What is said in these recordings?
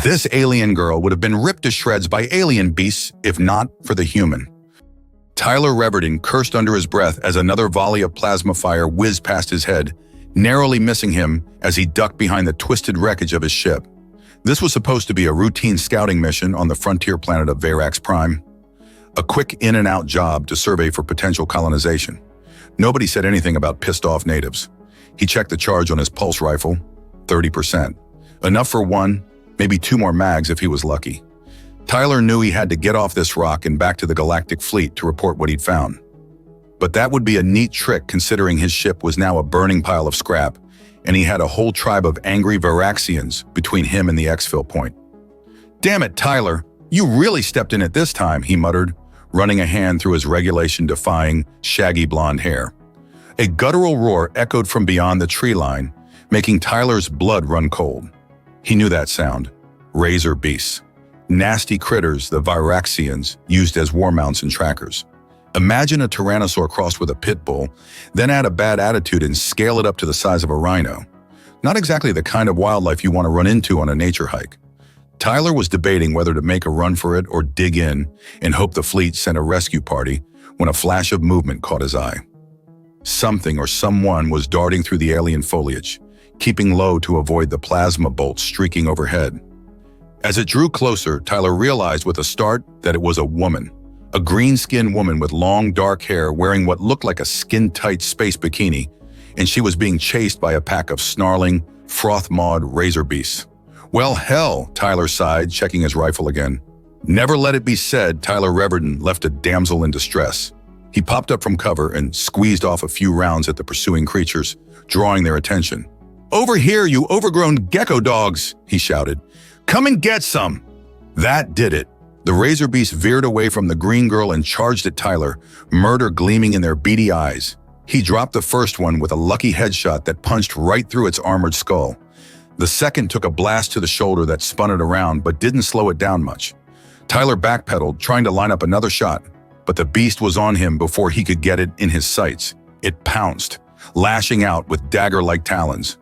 This alien girl would have been ripped to shreds by alien beasts if not for the human. Tyler Reverden cursed under his breath as another volley of plasma fire whizzed past his head, narrowly missing him as he ducked behind the twisted wreckage of his ship. This was supposed to be a routine scouting mission on the frontier planet of Verax Prime. A quick in-and-out job to survey for potential colonization. Nobody said anything about pissed-off natives. He checked the charge on his pulse rifle, 30%. Enough for one, maybe two more mags if he was lucky. Tyler knew he had to get off this rock and back to the Galactic Fleet to report what he'd found. But that would be a neat trick considering his ship was now a burning pile of scrap, and he had a whole tribe of angry Veraxians between him and the exfil point. "Damn it, Tyler, you really stepped in it this time," he muttered, running a hand through his regulation-defying, shaggy blonde hair. A guttural roar echoed from beyond the tree line, making Tyler's blood run cold. He knew that sound. Razor beasts. Nasty critters the Viraxians used as war mounts and trackers. Imagine a tyrannosaur crossed with a pit bull, then add a bad attitude and scale it up to the size of a rhino. Not exactly the kind of wildlife you want to run into on a nature hike. Tyler was debating whether to make a run for it or dig in and hope the fleet sent a rescue party when a flash of movement caught his eye. Something or someone was darting through the alien foliage, keeping low to avoid the plasma bolts streaking overhead. As it drew closer, Tyler realized with a start that it was a woman. A green-skinned woman with long, dark hair wearing what looked like a skin-tight space bikini, and she was being chased by a pack of snarling, froth-mawed razor beasts. "Well, hell," Tyler sighed, checking his rifle again. Never let it be said Tyler Reverden left a damsel in distress. He popped up from cover and squeezed off a few rounds at the pursuing creatures, drawing their attention. "Over here, you overgrown gecko dogs," he shouted. "Come and get some." That did it. The razor beast veered away from the green girl and charged at Tyler, murder gleaming in their beady eyes. He dropped the first one with a lucky headshot that punched right through its armored skull. The second took a blast to the shoulder that spun it around but didn't slow it down much. Tyler backpedaled, trying to line up another shot, but the beast was on him before he could get it in his sights. It pounced, lashing out with dagger-like talons.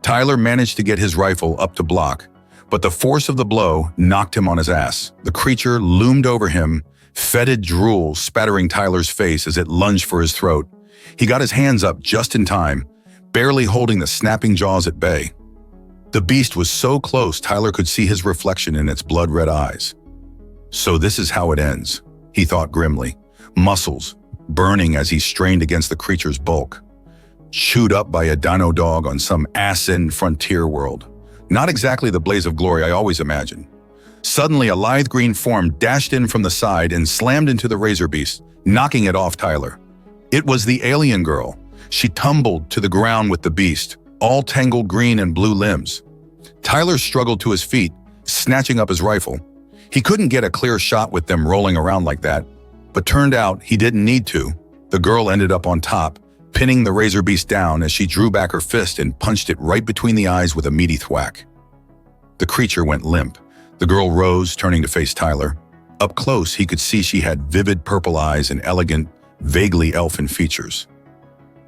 Tyler managed to get his rifle up to block, but the force of the blow knocked him on his ass. The creature loomed over him, fetid drool spattering Tyler's face as it lunged for his throat. He got his hands up just in time, barely holding the snapping jaws at bay. The beast was so close Tyler could see his reflection in its blood-red eyes. So this is how it ends, he thought grimly, muscles burning as he strained against the creature's bulk. Chewed up by a dino dog on some ass-end frontier world. Not exactly the blaze of glory I always imagined. Suddenly, a lithe green form dashed in from the side and slammed into the razor beast, knocking it off Tyler. It was the alien girl. She tumbled to the ground with the beast, all tangled green and blue limbs. Tyler struggled to his feet, snatching up his rifle. He couldn't get a clear shot with them rolling around like that, but turned out he didn't need to. The girl ended up on top, pinning the razor beast down as she drew back her fist and punched it right between the eyes with a meaty thwack. The creature went limp. The girl rose, turning to face Tyler. Up close, he could see she had vivid purple eyes and elegant, vaguely elfin features.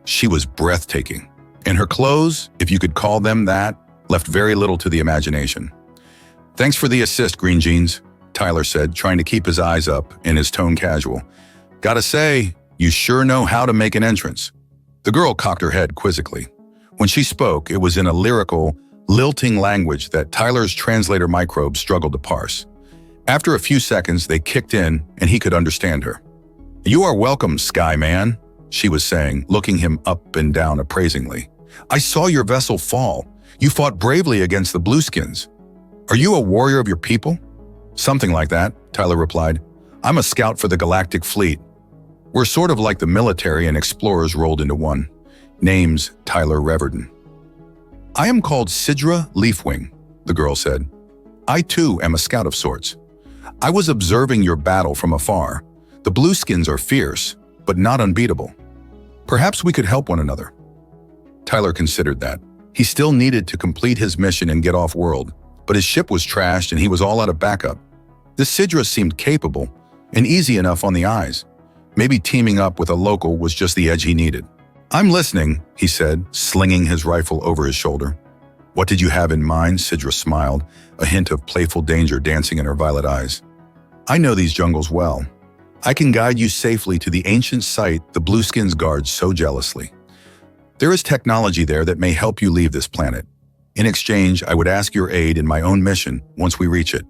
She was breathtaking, and her clothes, if you could call them that, left very little to the imagination. "Thanks for the assist, Green Jeans," Tyler said, trying to keep his eyes up and his tone casual. "Gotta say, you sure know how to make an entrance." The girl cocked her head quizzically. When she spoke, it was in a lyrical, lilting language that Tyler's translator microbe struggled to parse. After a few seconds, they kicked in, and he could understand her. "You are welcome, Sky Man," she was saying, looking him up and down appraisingly. "I saw your vessel fall. You fought bravely against the Blueskins. Are you a warrior of your people?" "Something like that," Tyler replied. "I'm a scout for the Galactic Fleet. We're sort of like the military and explorers rolled into one. Name's Tyler Reverden." "I am called Sidra Leafwing," the girl said. "I too am a scout of sorts. I was observing your battle from afar. The Blueskins are fierce, but not unbeatable. Perhaps we could help one another." Tyler considered that. He still needed to complete his mission and get off-world, but his ship was trashed and he was all out of backup. This Sidra seemed capable and easy enough on the eyes. Maybe teaming up with a local was just the edge he needed. "I'm listening," he said, slinging his rifle over his shoulder. What did you have in mind? Sidra smiled, a hint of playful danger dancing in her violet eyes. I know these jungles well. I can guide you safely to the ancient site the Blueskins guard so jealously. There is technology there that may help you leave this planet. In exchange, I would ask your aid in my own mission once we reach it.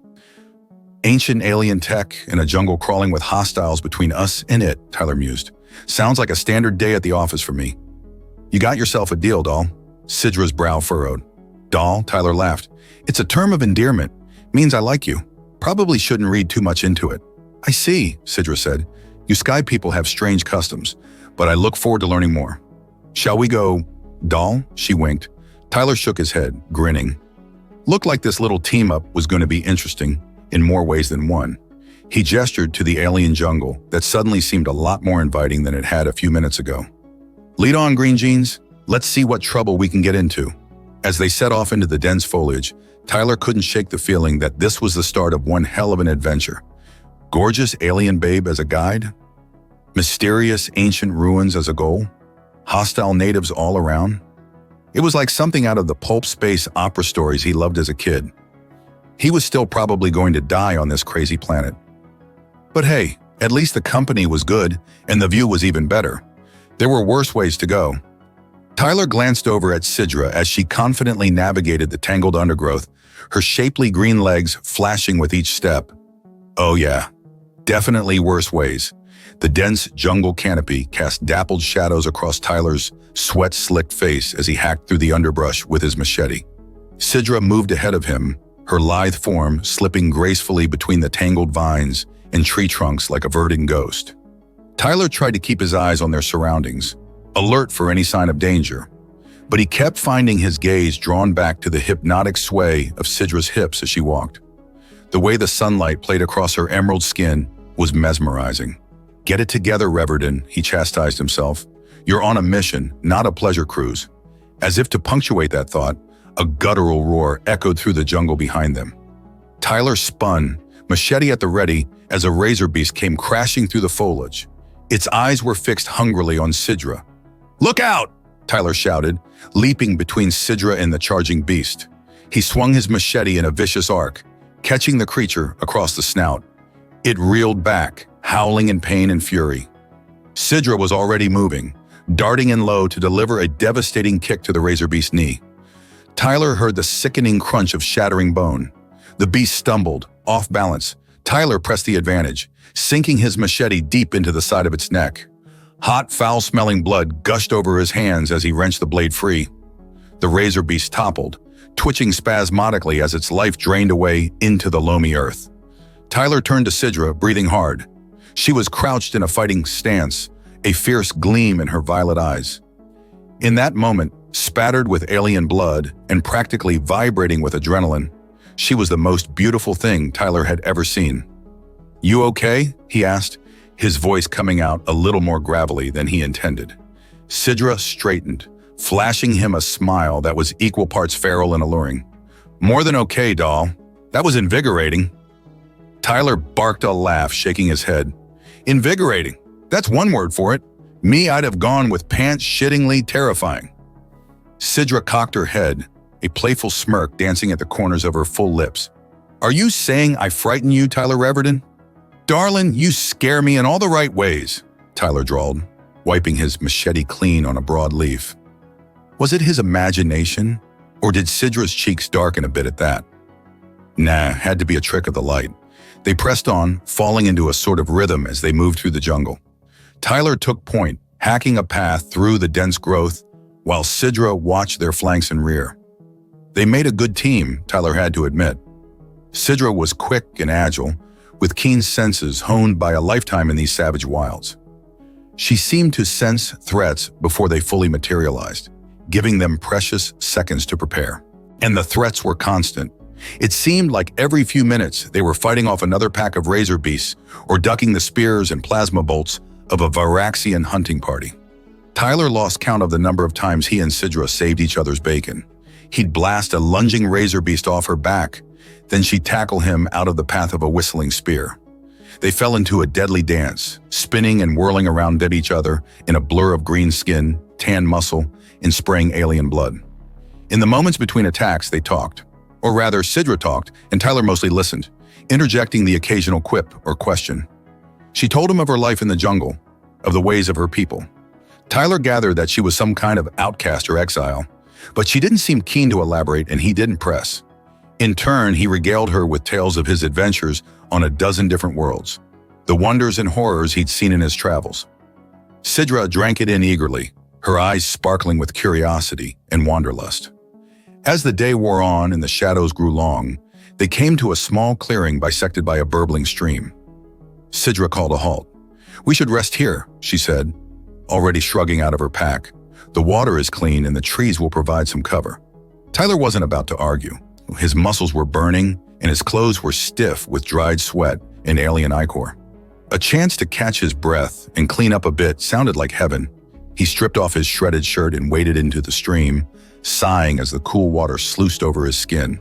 Ancient alien tech in a jungle crawling with hostiles between us and it, Tyler mused. Sounds like a standard day at the office for me. You got yourself a deal, doll. Sidra's brow furrowed. Doll, Tyler laughed. It's a term of endearment. Means I like you. Probably shouldn't read too much into it. I see, Sidra said. You sky people have strange customs, but I look forward to learning more. Shall we go, doll? She winked. Tyler shook his head, grinning. Looked like this little team-up was going to be interesting in more ways than one. He gestured to the alien jungle that suddenly seemed a lot more inviting than it had a few minutes ago. Lead on, Green Jeans. Let's see what trouble we can get into. As they set off into the dense foliage, Tyler couldn't shake the feeling that this was the start of one hell of an adventure. Gorgeous alien babe as a guide? Mysterious ancient ruins as a goal? Hostile natives all around? It was like something out of the pulp space opera stories he loved as a kid. He was still probably going to die on this crazy planet. But hey, at least the company was good and the view was even better. There were worse ways to go. Tyler glanced over at Sidra as she confidently navigated the tangled undergrowth, her shapely green legs flashing with each step. Oh yeah, definitely worse ways. The dense jungle canopy cast dappled shadows across Tyler's sweat-slicked face as he hacked through the underbrush with his machete. Sidra moved ahead of him, her lithe form slipping gracefully between the tangled vines and tree trunks like a verdant ghost. Tyler tried to keep his eyes on their surroundings, alert for any sign of danger, but he kept finding his gaze drawn back to the hypnotic sway of Sidra's hips as she walked. The way the sunlight played across her emerald skin was mesmerizing. Get it together, Reverden, he chastised himself. You're on a mission, not a pleasure cruise. As if to punctuate that thought, a guttural roar echoed through the jungle behind them. Tyler spun, machete at the ready, as a razor beast came crashing through the foliage. Its eyes were fixed hungrily on Sidra. Look out! Tyler shouted, leaping between Sidra and the charging beast. He swung his machete in a vicious arc, catching the creature across the snout. It reeled back, howling in pain and fury. Sidra was already moving, darting in low to deliver a devastating kick to the razor beast's knee. Tyler heard the sickening crunch of shattering bone. The beast stumbled, off balance. Tyler pressed the advantage, sinking his machete deep into the side of its neck. Hot, foul-smelling blood gushed over his hands as he wrenched the blade free. The razor beast toppled, twitching spasmodically as its life drained away into the loamy earth. Tyler turned to Sidra, breathing hard. She was crouched in a fighting stance, a fierce gleam in her violet eyes. In that moment, spattered with alien blood and practically vibrating with adrenaline, she was the most beautiful thing Tyler had ever seen. You okay? He asked, his voice coming out a little more gravelly than he intended. Sidra straightened, flashing him a smile that was equal parts feral and alluring. More than okay, doll. That was invigorating. Tyler barked a laugh, shaking his head. Invigorating. That's one word for it. Me, I'd have gone with pants-shittingly terrifying. Sidra cocked her head, a playful smirk dancing at the corners of her full lips. Are you saying I frighten you, Tyler Reverden? Darling, you scare me in all the right ways, Tyler drawled, wiping his machete clean on a broad leaf. Was it his imagination, or did Sidra's cheeks darken a bit at that? Nah, had to be a trick of the light. They pressed on, falling into a sort of rhythm as they moved through the jungle. Tyler took point, hacking a path through the dense growth, while Sidra watched their flanks and rear. They made a good team, Tyler had to admit. Sidra was quick and agile, with keen senses honed by a lifetime in these savage wilds. She seemed to sense threats before they fully materialized, giving them precious seconds to prepare. And the threats were constant. It seemed like every few minutes they were fighting off another pack of razor beasts or ducking the spears and plasma bolts of a Varaxian hunting party. Tyler lost count of the number of times he and Sidra saved each other's bacon. He'd blast a lunging razor beast off her back, then she'd tackle him out of the path of a whistling spear. They fell into a deadly dance, spinning and whirling around at each other in a blur of green skin, tan muscle, and spraying alien blood. In the moments between attacks, they talked. Or rather, Sidra talked, and Tyler mostly listened, interjecting the occasional quip or question. She told him of her life in the jungle, of the ways of her people. Tyler gathered that she was some kind of outcast or exile, but she didn't seem keen to elaborate, and he didn't press. In turn, he regaled her with tales of his adventures on a dozen different worlds, the wonders and horrors he'd seen in his travels. Sidra drank it in eagerly, her eyes sparkling with curiosity and wanderlust. As the day wore on and the shadows grew long, they came to a small clearing bisected by a burbling stream. Sidra called a halt. "We should rest here," she said, already shrugging out of her pack. "The water is clean and the trees will provide some cover." Tyler wasn't about to argue. His muscles were burning and his clothes were stiff with dried sweat and alien ichor. A chance to catch his breath and clean up a bit sounded like heaven. He stripped off his shredded shirt and waded into the stream, sighing as the cool water sluiced over his skin.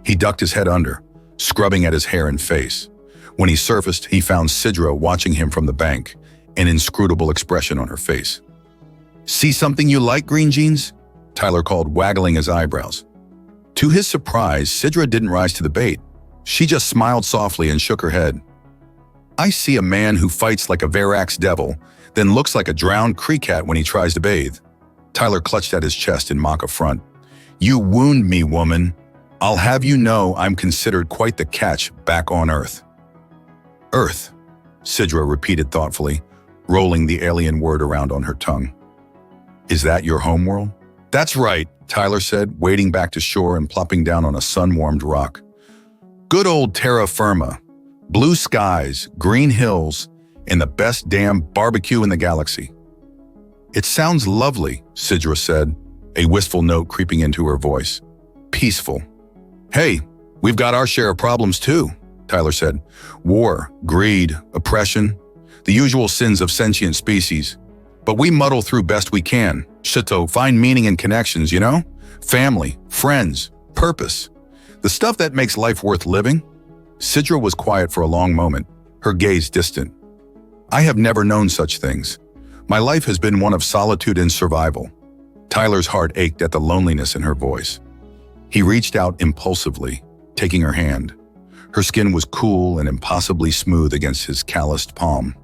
He ducked his head under, scrubbing at his hair and face. When he surfaced, he found Sidra watching him from the bank, an inscrutable expression on her face. "See something you like, Green Jeans?" Tyler called, waggling his eyebrows. To his surprise, Sidra didn't rise to the bait. She just smiled softly and shook her head. "I see a man who fights like a Verax devil, then looks like a drowned Kree cat when he tries to bathe." Tyler clutched at his chest in mock affront. "You wound me, woman. I'll have you know I'm considered quite the catch back on Earth." "Earth," Sidra repeated thoughtfully, rolling the alien word around on her tongue. "Is that your homeworld?" "That's right," Tyler said, wading back to shore and plopping down on a sun-warmed rock. "Good old terra firma. Blue skies, green hills, and the best damn barbecue in the galaxy." "It sounds lovely," Sidra said, a wistful note creeping into her voice. "Peaceful." "Hey, we've got our share of problems too," Tyler said. "War, greed, oppression, the usual sins of sentient species. But we muddle through best we can. Shito, find meaning and connections, you know? Family, friends, purpose. The stuff that makes life worth living." Sidra was quiet for a long moment, her gaze distant. "I have never known such things. My life has been one of solitude and survival." Tyler's heart ached at the loneliness in her voice. He reached out impulsively, taking her hand. Her skin was cool and impossibly smooth against his calloused palm.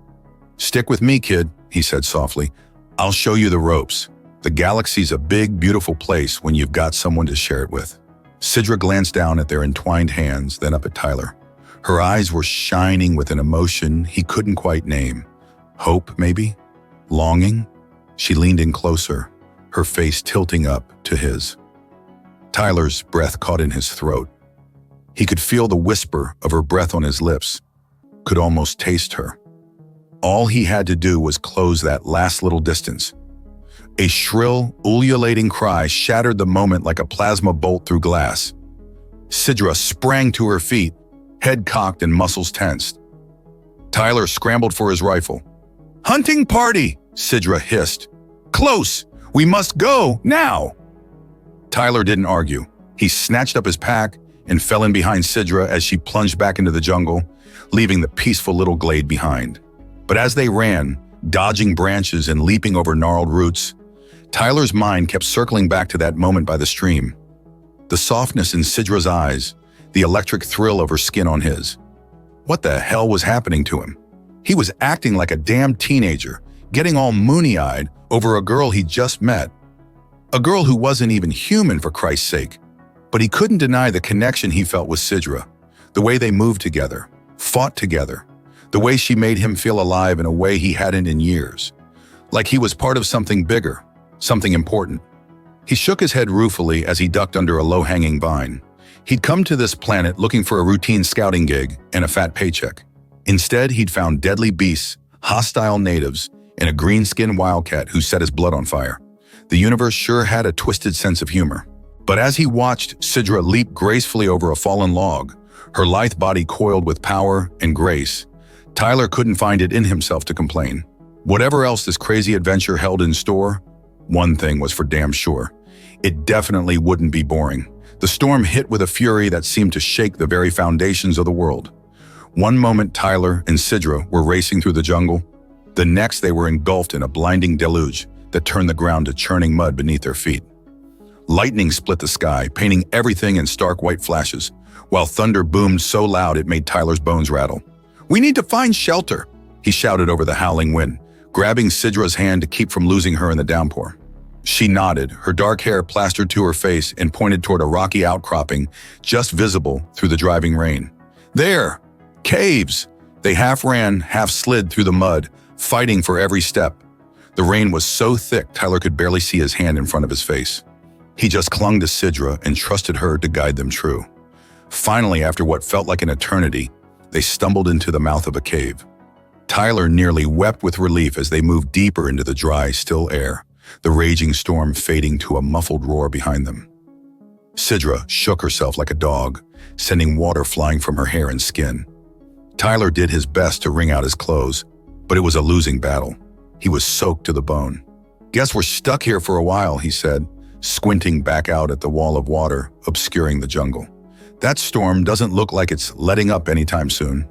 "Stick with me, kid," he said softly. "I'll show you the ropes. The galaxy's a big, beautiful place when you've got someone to share it with." Sidra glanced down at their entwined hands, then up at Tyler. Her eyes were shining with an emotion he couldn't quite name. Hope, maybe? Longing? She leaned in closer, her face tilting up to his. Tyler's breath caught in his throat. He could feel the whisper of her breath on his lips, could almost taste her. All he had to do was close that last little distance. A shrill, ululating cry shattered the moment like a plasma bolt through glass. Sidra sprang to her feet, head cocked and muscles tensed. Tyler scrambled for his rifle. "Hunting party!" Sidra hissed. "Close! We must go, now!" Tyler didn't argue. He snatched up his pack and fell in behind Sidra as she plunged back into the jungle, leaving the peaceful little glade behind. But as they ran, dodging branches and leaping over gnarled roots, Tyler's mind kept circling back to that moment by the stream. The softness in Sidra's eyes, the electric thrill of her skin on his. What the hell was happening to him? He was acting like a damn teenager, getting all moony-eyed over a girl he just met. A girl who wasn't even human, for Christ's sake. But he couldn't deny the connection he felt with Sidra, the way they moved together, fought together, the way she made him feel alive in a way he hadn't in years. Like he was part of something bigger, something important. He shook his head ruefully as he ducked under a low-hanging vine. He'd come to this planet looking for a routine scouting gig and a fat paycheck. Instead, he'd found deadly beasts, hostile natives, and a green-skinned wildcat who set his blood on fire. The universe sure had a twisted sense of humor. But as he watched Sidra leap gracefully over a fallen log, her lithe body coiled with power and grace, Tyler couldn't find it in himself to complain. Whatever else this crazy adventure held in store, one thing was for damn sure. It definitely wouldn't be boring. The storm hit with a fury that seemed to shake the very foundations of the world. One moment Tyler and Sidra were racing through the jungle. The next they were engulfed in a blinding deluge that turned the ground to churning mud beneath their feet. Lightning split the sky, painting everything in stark white flashes, while thunder boomed so loud it made Tyler's bones rattle. "We need to find shelter," he shouted over the howling wind, grabbing Sidra's hand to keep from losing her in the downpour. She nodded, her dark hair plastered to her face, and pointed toward a rocky outcropping just visible through the driving rain. "There! Caves!" They half ran, half slid through the mud, fighting for every step. The rain was so thick Tyler could barely see his hand in front of his face. He just clung to Sidra and trusted her to guide them through. Finally, after what felt like an eternity, they stumbled into the mouth of a cave. Tyler nearly wept with relief as they moved deeper into the dry, still air, the raging storm fading to a muffled roar behind them. Sidra shook herself like a dog, sending water flying from her hair and skin. Tyler did his best to wring out his clothes, but it was a losing battle. He was soaked to the bone. "Guess we're stuck here for a while," he said, squinting back out at the wall of water obscuring the jungle. "That storm doesn't look like it's letting up anytime soon."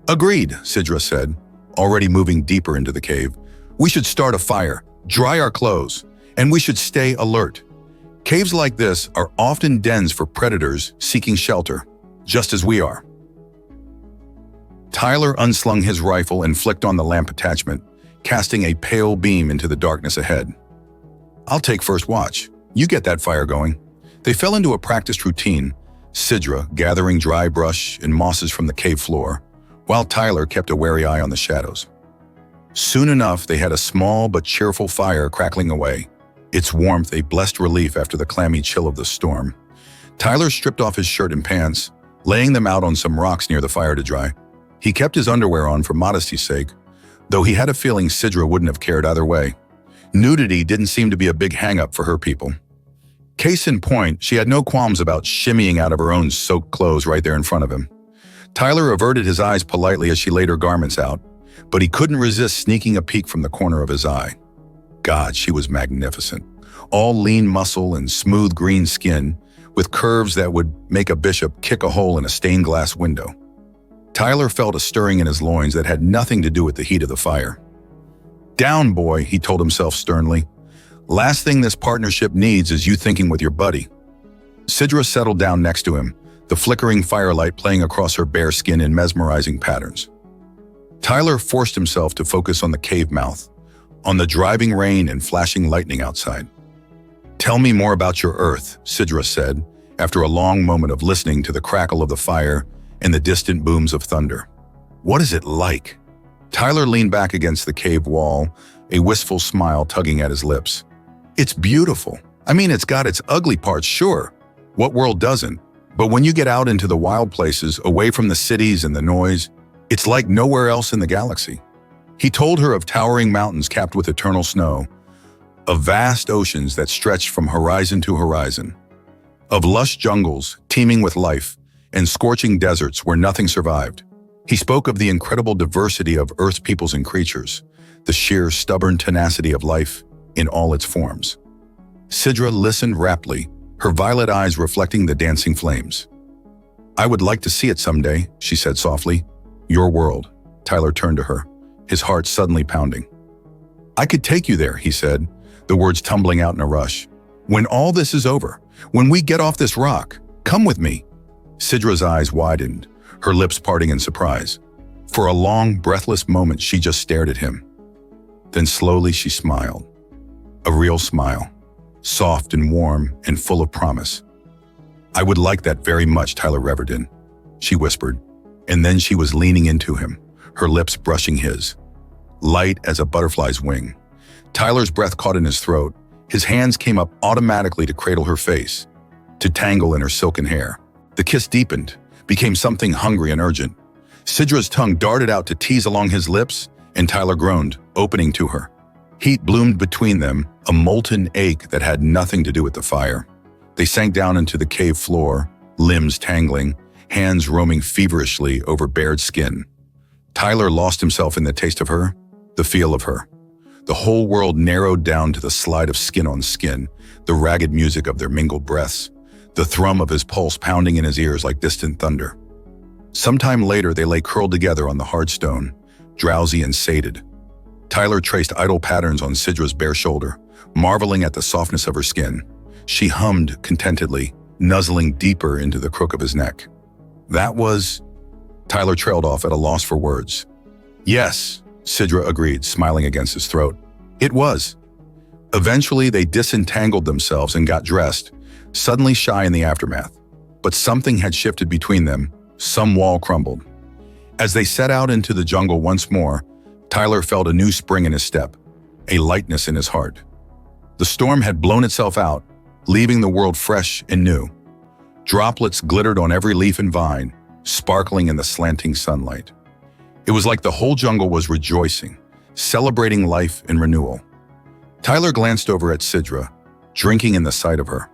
"Agreed," Sidra said, already moving deeper into the cave. "We should start a fire, dry our clothes, and we should stay alert. Caves like this are often dens for predators seeking shelter, just as we are." Tyler unslung his rifle and flicked on the lamp attachment, casting a pale beam into the darkness ahead. "I'll take first watch. You get that fire going." They fell into a practiced routine, Sidra gathering dry brush and mosses from the cave floor, while Tyler kept a wary eye on the shadows. Soon enough, they had a small but cheerful fire crackling away, its warmth a blessed relief after the clammy chill of the storm. Tyler stripped off his shirt and pants, laying them out on some rocks near the fire to dry. He kept his underwear on for modesty's sake, though he had a feeling Sidra wouldn't have cared either way. Nudity didn't seem to be a big hang-up for her people. Case in point, she had no qualms about shimmying out of her own soaked clothes right there in front of him. Tyler averted his eyes politely as she laid her garments out, but he couldn't resist sneaking a peek from the corner of his eye. God, she was magnificent. All lean muscle and smooth green skin, with curves that would make a bishop kick a hole in a stained glass window. Tyler felt a stirring in his loins that had nothing to do with the heat of the fire. "Down, boy," he told himself sternly. "Last thing this partnership needs is you thinking with your buddy." Sidra settled down next to him, the flickering firelight playing across her bare skin in mesmerizing patterns. Tyler forced himself to focus on the cave mouth, on the driving rain and flashing lightning outside. "Tell me more about your Earth," Sidra said, after a long moment of listening to the crackle of the fire and the distant booms of thunder. "What is it like?" Tyler leaned back against the cave wall, a wistful smile tugging at his lips. "It's beautiful. I mean, it's got its ugly parts, sure. What world doesn't? But when you get out into the wild places, away from the cities and the noise, it's like nowhere else in the galaxy." He told her of towering mountains capped with eternal snow, of vast oceans that stretched from horizon to horizon, of lush jungles teeming with life, and scorching deserts where nothing survived. He spoke of the incredible diversity of Earth's peoples and creatures, the sheer stubborn tenacity of life in all its forms. Sidra listened raptly, her violet eyes reflecting the dancing flames. "I would like to see it someday," she said softly. "Your world." Tyler turned to her, his heart suddenly pounding. "I could take you there," he said, the words tumbling out in a rush. "When all this is over, when we get off this rock, come with me." Sidra's eyes widened, her lips parting in surprise. For a long, breathless moment, she just stared at him. Then slowly she smiled. A real smile, soft and warm and full of promise. "I would like that very much, Tyler Reverden," she whispered, and then she was leaning into him, her lips brushing his, light as a butterfly's wing. Tyler's breath caught in his throat. His hands came up automatically to cradle her face, to tangle in her silken hair. The kiss deepened, became something hungry and urgent. Sidra's tongue darted out to tease along his lips, and Tyler groaned, opening to her. Heat bloomed between them, a molten ache that had nothing to do with the fire. They sank down into the cave floor, limbs tangling, hands roaming feverishly over bared skin. Tyler lost himself in the taste of her, the feel of her. The whole world narrowed down to the slide of skin on skin, the ragged music of their mingled breaths, the thrum of his pulse pounding in his ears like distant thunder. Sometime later, they lay curled together on the hard stone, drowsy and sated. Tyler traced idle patterns on Sidra's bare shoulder, marveling at the softness of her skin. She hummed contentedly, nuzzling deeper into the crook of his neck. That was... Tyler trailed off at a loss for words. Yes, Sidra agreed, smiling against his throat. It was. Eventually, they disentangled themselves and got dressed, suddenly shy in the aftermath. But something had shifted between them. Some wall crumbled. As they set out into the jungle once more, Tyler felt a new spring in his step, a lightness in his heart. The storm had blown itself out, leaving the world fresh and new. Droplets glittered on every leaf and vine, sparkling in the slanting sunlight. It was like the whole jungle was rejoicing, celebrating life and renewal. Tyler glanced over at Sidra, drinking in the sight of her.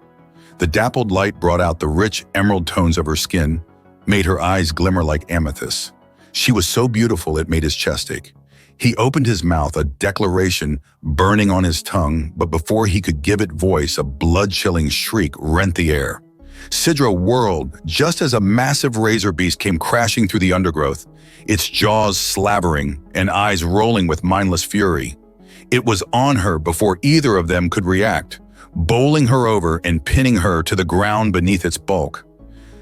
The dappled light brought out the rich emerald tones of her skin, made her eyes glimmer like amethysts. She was so beautiful it made his chest ache. He opened his mouth, a declaration burning on his tongue, but before he could give it voice, a blood-chilling shriek rent the air. Sidra whirled just as a massive razor beast came crashing through the undergrowth, its jaws slavering and eyes rolling with mindless fury. It was on her before either of them could react, bowling her over and pinning her to the ground beneath its bulk.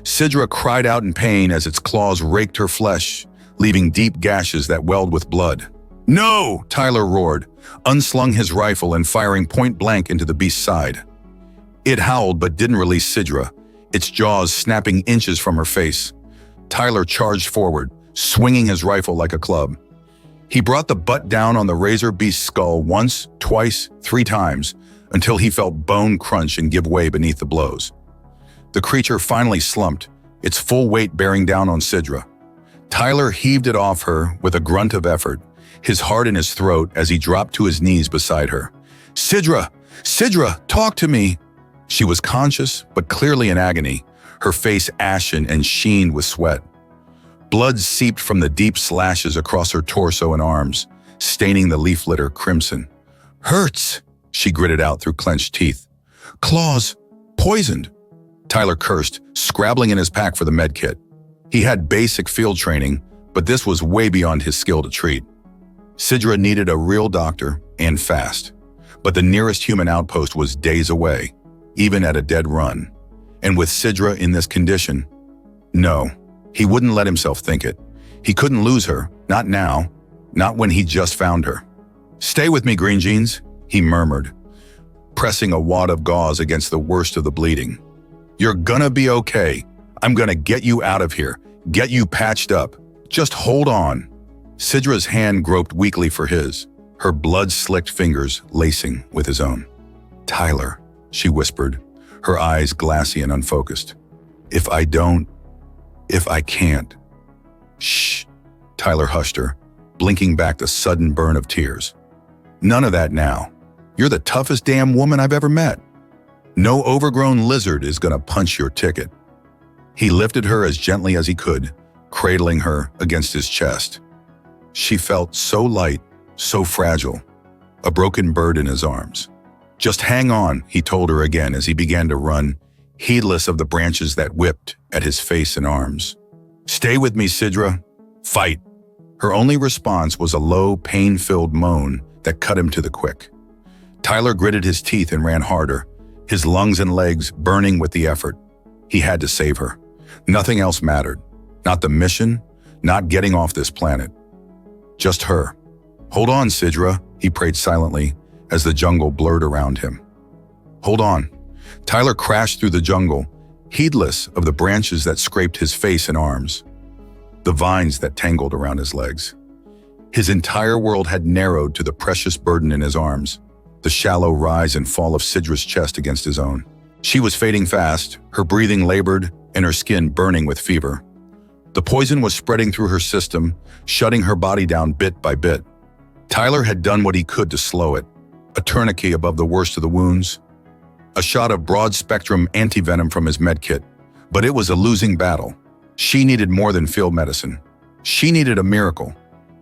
Sidra cried out in pain as its claws raked her flesh, leaving deep gashes that welled with blood. "No!" Tyler roared, unslung his rifle and firing point blank into the beast's side. It howled but didn't release Sidra, its jaws snapping inches from her face. Tyler charged forward, swinging his rifle like a club. He brought the butt down on the razor beast's skull once, twice, 3 times, until he felt bone crunch and give way beneath the blows. The creature finally slumped, its full weight bearing down on Sidra. Tyler heaved it off her with a grunt of effort, his heart in his throat as he dropped to his knees beside her. "Sidra! Sidra, talk to me!" She was conscious, but clearly in agony, her face ashen and sheened with sweat. Blood seeped from the deep slashes across her torso and arms, staining the leaf litter crimson. "Hurts," she gritted out through clenched teeth. "Claws, poisoned." Tyler cursed, scrabbling in his pack for the med kit. He had basic field training, but this was way beyond his skill to treat. Sidra needed a real doctor, and fast. But the nearest human outpost was days away, even at a dead run. And with Sidra in this condition, no, he wouldn't let himself think it. He couldn't lose her, not now, not when he just found her. "Stay with me, Green Jeans," he murmured, pressing a wad of gauze against the worst of the bleeding. "You're gonna be okay. I'm gonna get you out of here, get you patched up. Just hold on." Sidra's hand groped weakly for his, her blood-slicked fingers lacing with his own. "Tyler," she whispered, her eyes glassy and unfocused. If I can't." "Shh," Tyler hushed her, blinking back the sudden burn of tears. "None of that now. You're the toughest damn woman I've ever met. No overgrown lizard is gonna punch your ticket." He lifted her as gently as he could, cradling her against his chest. She felt so light, so fragile, a broken bird in his arms. "Just hang on," he told her again as he began to run, heedless of the branches that whipped at his face and arms. "Stay with me, Sidra. Fight." Her only response was a low, pain-filled moan that cut him to the quick. Tyler gritted his teeth and ran harder, his lungs and legs burning with the effort. He had to save her. Nothing else mattered. Not the mission, not getting off this planet. Just her. "Hold on, Sidra," he prayed silently as the jungle blurred around him. "Hold on." Tyler crashed through the jungle, heedless of the branches that scraped his face and arms, the vines that tangled around his legs. His entire world had narrowed to the precious burden in his arms, the shallow rise and fall of Sidra's chest against his own. She was fading fast, her breathing labored and her skin burning with fever. The poison was spreading through her system, shutting her body down bit by bit. Tyler had done what he could to slow it, a tourniquet above the worst of the wounds, a shot of broad-spectrum antivenom from his medkit, but it was a losing battle. She needed more than field medicine. She needed a miracle.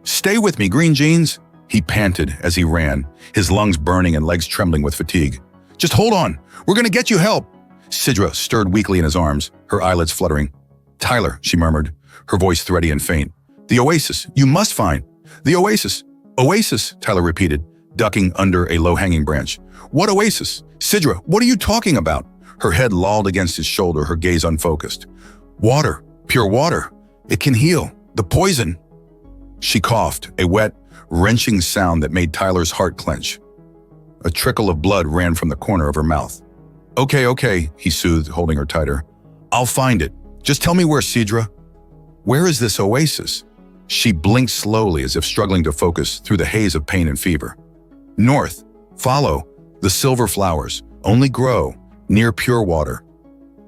"Stay with me, Green Jeans," he panted as he ran, his lungs burning and legs trembling with fatigue. "Just hold on, we're gonna get you help." Sidra stirred weakly in his arms, her eyelids fluttering. "Tyler," she murmured, her voice thready and faint. "The oasis, you must find. The oasis." "Oasis," Tyler repeated, ducking under a low-hanging branch. What oasis? Sidra, what are you talking about? Her head lolled against his shoulder, her gaze unfocused. Water, pure water. It can heal. The poison. She coughed, a wet, wrenching sound that made Tyler's heart clench. A trickle of blood ran from the corner of her mouth. Okay, he soothed, holding her tighter. I'll find it. Just tell me where, Sidra. Where is this oasis? She blinked slowly as if struggling to focus through the haze of pain and fever. North. Follow. The silver flowers. Only grow. Near pure water.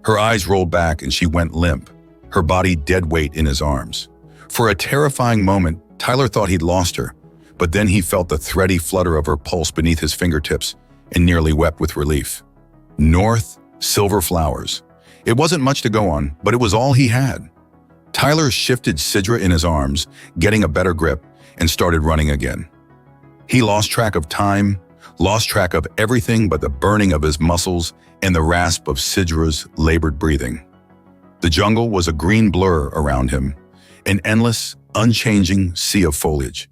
Her eyes rolled back and she went limp, her body dead weight in his arms. For a terrifying moment, Tyler thought he'd lost her, but then he felt the thready flutter of her pulse beneath his fingertips and nearly wept with relief. North, silver flowers. It wasn't much to go on, but it was all he had. Tyler shifted Sidra in his arms, getting a better grip, and started running again. He lost track of time, lost track of everything but the burning of his muscles and the rasp of Sidra's labored breathing. The jungle was a green blur around him, an endless, unchanging sea of foliage.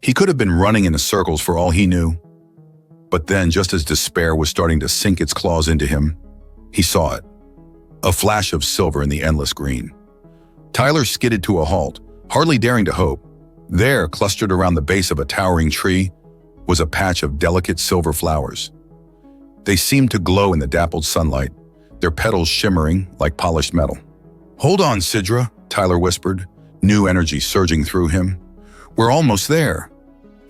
He could have been running in circles for all he knew. But then, just as despair was starting to sink its claws into him, he saw it. A flash of silver in the endless green. Tyler skidded to a halt, hardly daring to hope. There, clustered around the base of a towering tree, was a patch of delicate silver flowers. They seemed to glow in the dappled sunlight, their petals shimmering like polished metal. Hold on, Sidra, Tyler whispered, new energy surging through him. We're almost there.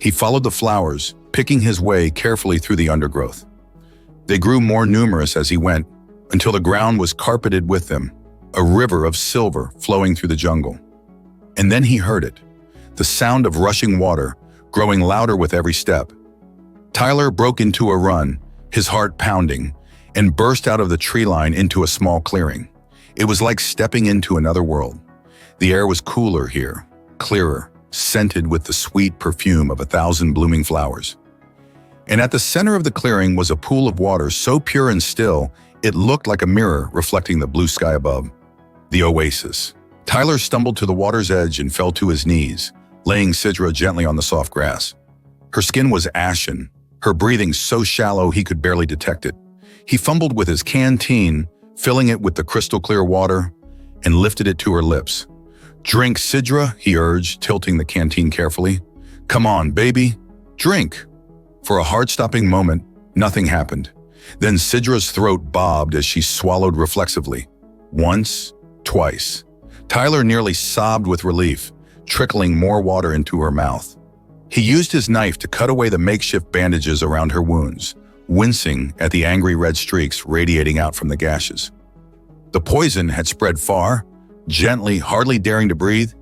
He followed the flowers, picking his way carefully through the undergrowth. They grew more numerous as he went, until the ground was carpeted with them, a river of silver flowing through the jungle. And then he heard it, the sound of rushing water, growing louder with every step. Tyler broke into a run, his heart pounding, and burst out of the tree line into a small clearing. It was like stepping into another world. The air was cooler here, clearer, scented with the sweet perfume of 1,000 blooming flowers. And at the center of the clearing was a pool of water so pure and still, it looked like a mirror reflecting the blue sky above. The oasis. Tyler stumbled to the water's edge and fell to his knees, laying Sidra gently on the soft grass. Her skin was ashen, her breathing so shallow he could barely detect it. He fumbled with his canteen, filling it with the crystal-clear water, and lifted it to her lips. Drink, Sidra, he urged, tilting the canteen carefully. Come on, baby, drink. For a heart-stopping moment, nothing happened. Then Sidra's throat bobbed as she swallowed reflexively. Once, twice. Tyler nearly sobbed with relief, trickling more water into her mouth. He used his knife to cut away the makeshift bandages around her wounds, wincing at the angry red streaks radiating out from the gashes. The poison had spread far. Gently, hardly daring to breathe,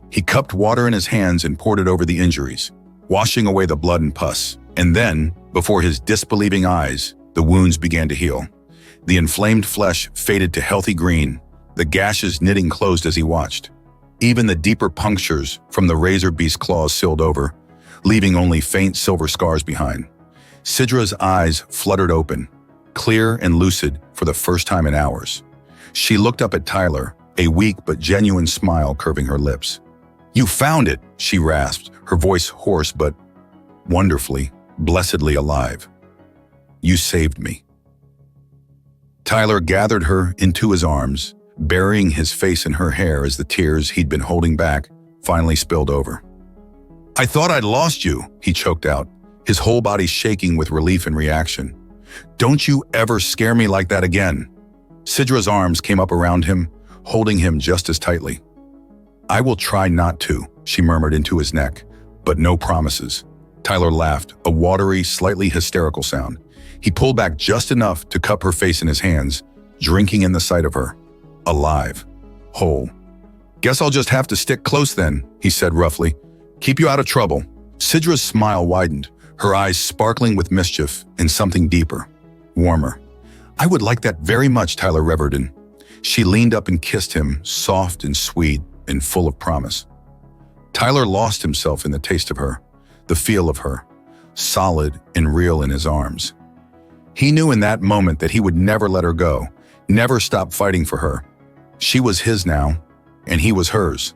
he cupped water in his hands and poured it over the injuries, washing away the blood and pus. And then, before his disbelieving eyes, the wounds began to heal. The inflamed flesh faded to healthy green, the gashes knitting closed as he watched. Even the deeper punctures from the razor beast's claws sealed over, leaving only faint silver scars behind. Sidra's eyes fluttered open, clear and lucid for the first time in hours. She looked up at Tyler, a weak but genuine smile curving her lips. You found it, she rasped, her voice hoarse but wonderfully, blessedly alive. You saved me. Tyler gathered her into his arms, burying his face in her hair as the tears he'd been holding back finally spilled over. I thought I'd lost you, he choked out, his whole body shaking with relief and reaction. Don't you ever scare me like that again. Sidra's arms came up around him, holding him just as tightly. I will try not to, she murmured into his neck, but no promises. Tyler laughed, a watery, slightly hysterical sound. He pulled back just enough to cup her face in his hands, drinking in the sight of her. Alive. Whole. Guess I'll just have to stick close then, he said roughly. Keep you out of trouble. Sidra's smile widened, her eyes sparkling with mischief and something deeper, warmer. I would like that very much, Tyler revered in. She leaned up and kissed him, soft and sweet and full of promise. Tyler lost himself in the taste of her, the feel of her, solid and real in his arms. He knew in that moment that he would never let her go, never stop fighting for her. She was his now, and he was hers.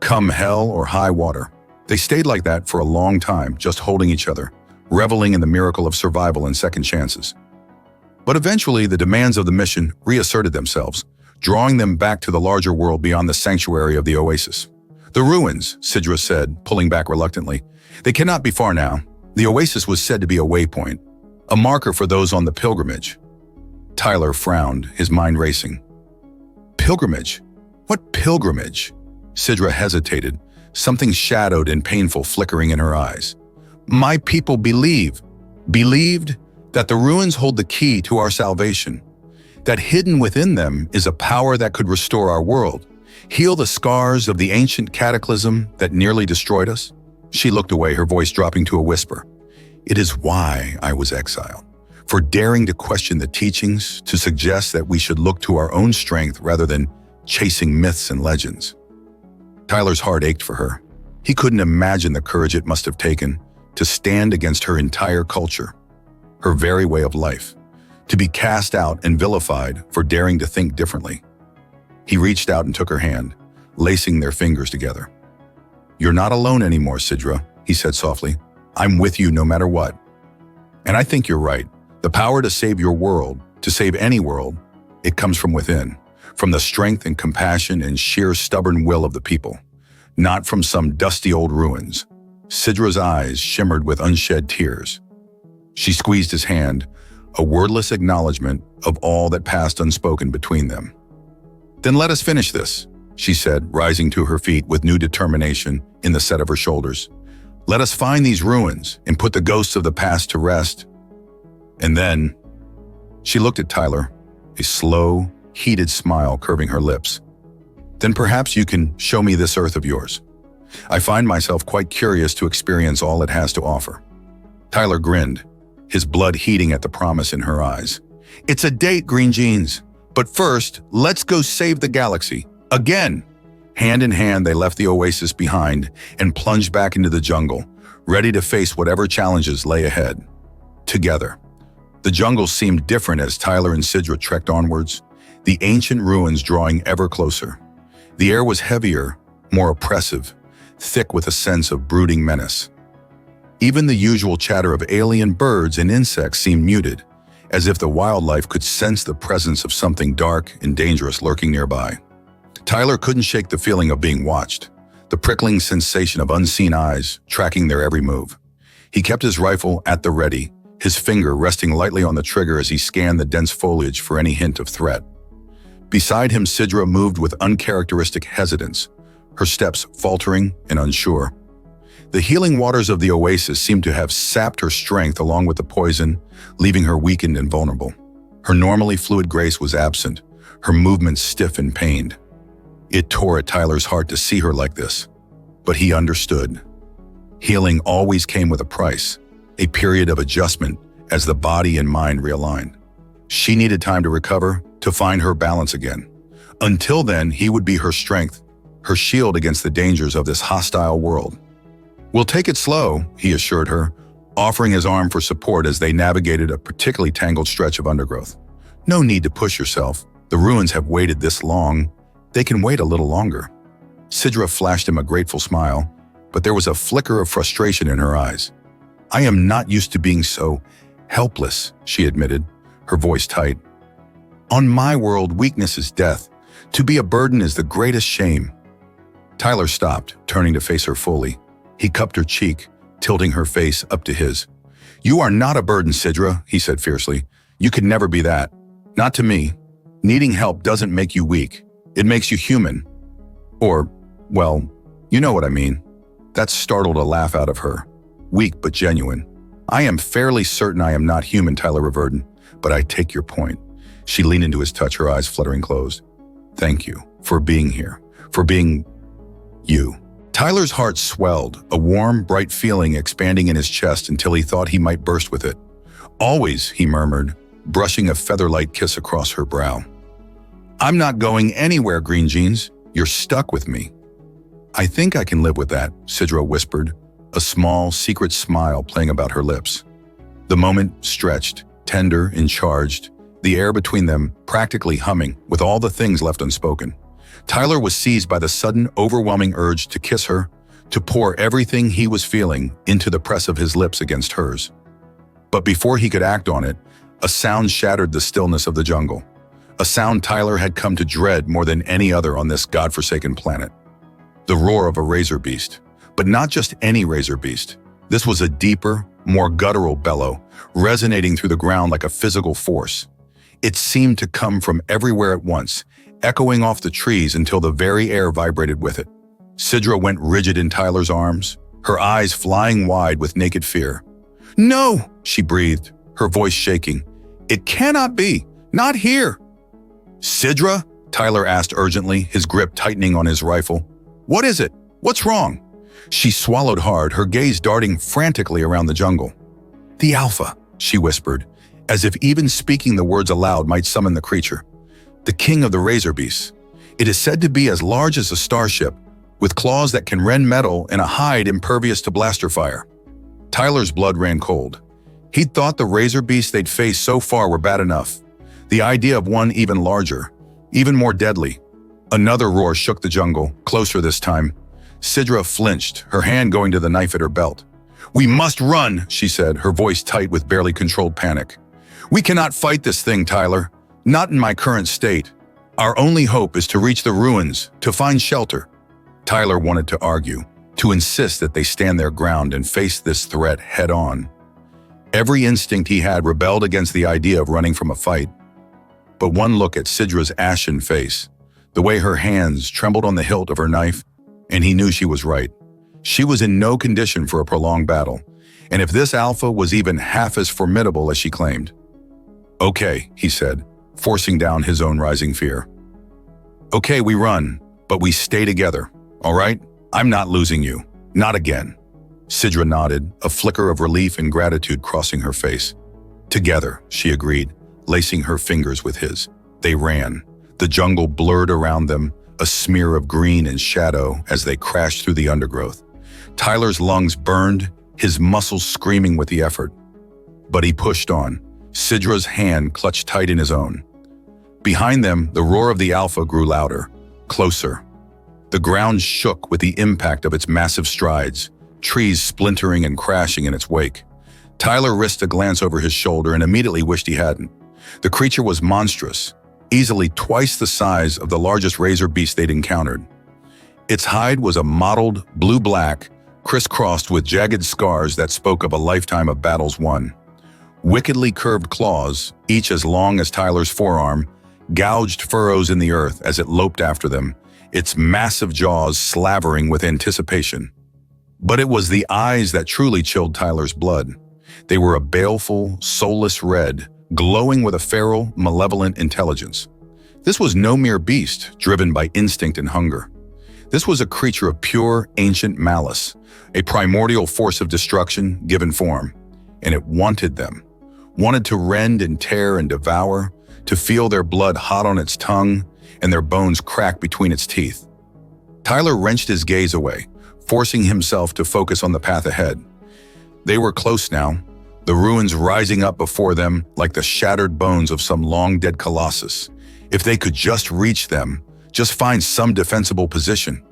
Come hell or high water. They stayed like that for a long time, just holding each other, reveling in the miracle of survival and second chances. But eventually, the demands of the mission reasserted themselves, drawing them back to the larger world beyond the sanctuary of the oasis. "The ruins," Sidra said, pulling back reluctantly. "They cannot be far now. The oasis was said to be a waypoint, a marker for those on the pilgrimage." Tyler frowned, his mind racing. "Pilgrimage? What pilgrimage?" Sidra hesitated, something shadowed and painful flickering in her eyes. "My people believed that the ruins hold the key to our salvation, that hidden within them is a power that could restore our world, heal the scars of the ancient cataclysm that nearly destroyed us." She looked away, her voice dropping to a whisper. "It is why I was exiled, for daring to question the teachings, to suggest that we should look to our own strength rather than chasing myths and legends." Tyler's heart ached for her. He couldn't imagine the courage it must have taken to stand against her entire culture, her very way of life, to be cast out and vilified for daring to think differently. He reached out and took her hand, lacing their fingers together. "You're not alone anymore, Sidra," he said softly. "I'm with you no matter what. And I think you're right. The power to save your world, to save any world, it comes from within, from the strength and compassion and sheer stubborn will of the people, not from some dusty old ruins." Sidra's eyes shimmered with unshed tears. She squeezed his hand, a wordless acknowledgement of all that passed unspoken between them. "Then let us finish this," she said, rising to her feet with new determination in the set of her shoulders. "Let us find these ruins and put the ghosts of the past to rest. And then..." She looked at Tyler, a slow, heated smile curving her lips. "Then perhaps you can show me this earth of yours. I find myself quite curious to experience all it has to offer." Tyler grinned, his blood heating at the promise in her eyes. "It's a date, Green Jeans. But first, let's go save the galaxy. Again!" Hand in hand, they left the oasis behind and plunged back into the jungle, ready to face whatever challenges lay ahead. Together. The jungle seemed different as Tyler and Sidra trekked onwards, the ancient ruins drawing ever closer. The air was heavier, more oppressive, thick with a sense of brooding menace. Even the usual chatter of alien birds and insects seemed muted, as if the wildlife could sense the presence of something dark and dangerous lurking nearby. Tyler couldn't shake the feeling of being watched, the prickling sensation of unseen eyes tracking their every move. He kept his rifle at the ready, his finger resting lightly on the trigger as he scanned the dense foliage for any hint of threat. Beside him, Sidra moved with uncharacteristic hesitance, her steps faltering and unsure. The healing waters of the oasis seemed to have sapped her strength along with the poison, leaving her weakened and vulnerable. Her normally fluid grace was absent, her movements stiff and pained. It tore at Tyler's heart to see her like this, but he understood. Healing always came with a price, a period of adjustment as the body and mind realigned. She needed time to recover, to find her balance again. Until then, he would be her strength, her shield against the dangers of this hostile world. "We'll take it slow," he assured her, offering his arm for support as they navigated a particularly tangled stretch of undergrowth. "No need to push yourself. The ruins have waited this long. They can wait a little longer." Sidra flashed him a grateful smile, but there was a flicker of frustration in her eyes. "I am not used to being so helpless," she admitted, her voice tight. "On my world, weakness is death. To be a burden is the greatest shame." Tyler stopped, turning to face her fully. He cupped her cheek, tilting her face up to his. "You are not a burden, Sidra," he said fiercely. "You could never be that. Not to me. Needing help doesn't make you weak. It makes you human. Or, well, you know what I mean." That startled a laugh out of her. Weak but genuine. "I am fairly certain I am not human," Tyler reverted, "but I take your point." She leaned into his touch, her eyes fluttering closed. "Thank you for being here, for being you." Tyler's heart swelled, a warm, bright feeling expanding in his chest until he thought he might burst with it. "Always," he murmured, brushing a feather-light kiss across her brow. "I'm not going anywhere, Green Jeans. You're stuck with me." "I think I can live with that," Sidra whispered, a small, secret smile playing about her lips. The moment stretched, tender and charged, the air between them practically humming with all the things left unspoken. Tyler was seized by the sudden, overwhelming urge to kiss her, to pour everything he was feeling into the press of his lips against hers. But before he could act on it, a sound shattered the stillness of the jungle. A sound Tyler had come to dread more than any other on this godforsaken planet. The roar of a razor beast. But not just any razor beast. This was a deeper, more guttural bellow, resonating through the ground like a physical force. It seemed to come from everywhere at once, echoing off the trees until the very air vibrated with it. Sidra went rigid in Tyler's arms, her eyes flying wide with naked fear. "No!" she breathed, her voice shaking. "It cannot be! Not here!" "Sidra?" Tyler asked urgently, his grip tightening on his rifle. "What is it? What's wrong?" She swallowed hard, her gaze darting frantically around the jungle. "The Alpha," she whispered, as if even speaking the words aloud might summon the creature. "The king of the razor beasts. It is said to be as large as a starship, with claws that can rend metal and a hide impervious to blaster fire." Tyler's blood ran cold. He'd thought the razor beasts they'd faced so far were bad enough. The idea of one even larger, even more deadly. Another roar shook the jungle, closer this time. Sidra flinched, her hand going to the knife at her belt. "We must run," she said, her voice tight with barely controlled panic. "We cannot fight this thing, Tyler. Not in my current state. Our only hope is to reach the ruins, to find shelter." Tyler wanted to argue, to insist that they stand their ground and face this threat head-on. Every instinct he had rebelled against the idea of running from a fight. But one look at Sidra's ashen face, the way her hands trembled on the hilt of her knife, and he knew she was right. She was in no condition for a prolonged battle, and if this Alpha was even half as formidable as she claimed. "Okay," he said, forcing down his own rising fear. "Okay, we run, but we stay together, all right? I'm not losing you. Not again." Sidra nodded, a flicker of relief and gratitude crossing her face. "Together," she agreed, lacing her fingers with his. They ran. The jungle blurred around them, a smear of green and shadow as they crashed through the undergrowth. Tyler's lungs burned, his muscles screaming with the effort. But he pushed on, Sidra's hand clutched tight in his own. Behind them, the roar of the Alpha grew louder, closer. The ground shook with the impact of its massive strides, trees splintering and crashing in its wake. Tyler risked a glance over his shoulder and immediately wished he hadn't. The creature was monstrous, easily twice the size of the largest razor beast they'd encountered. Its hide was a mottled blue-black, crisscrossed with jagged scars that spoke of a lifetime of battles won. Wickedly curved claws, each as long as Tyler's forearm, gouged furrows in the earth as it loped after them, its massive jaws slavering with anticipation. But it was the eyes that truly chilled Tyler's blood. They were a baleful, soulless red, glowing with a feral, malevolent intelligence. This was no mere beast, driven by instinct and hunger. This was a creature of pure, ancient malice, a primordial force of destruction given form, and it wanted them. Wanted to rend and tear and devour, to feel their blood hot on its tongue and their bones crack between its teeth. Tyler wrenched his gaze away, forcing himself to focus on the path ahead. They were close now, the ruins rising up before them like the shattered bones of some long-dead colossus. If they could just reach them, just find some defensible position.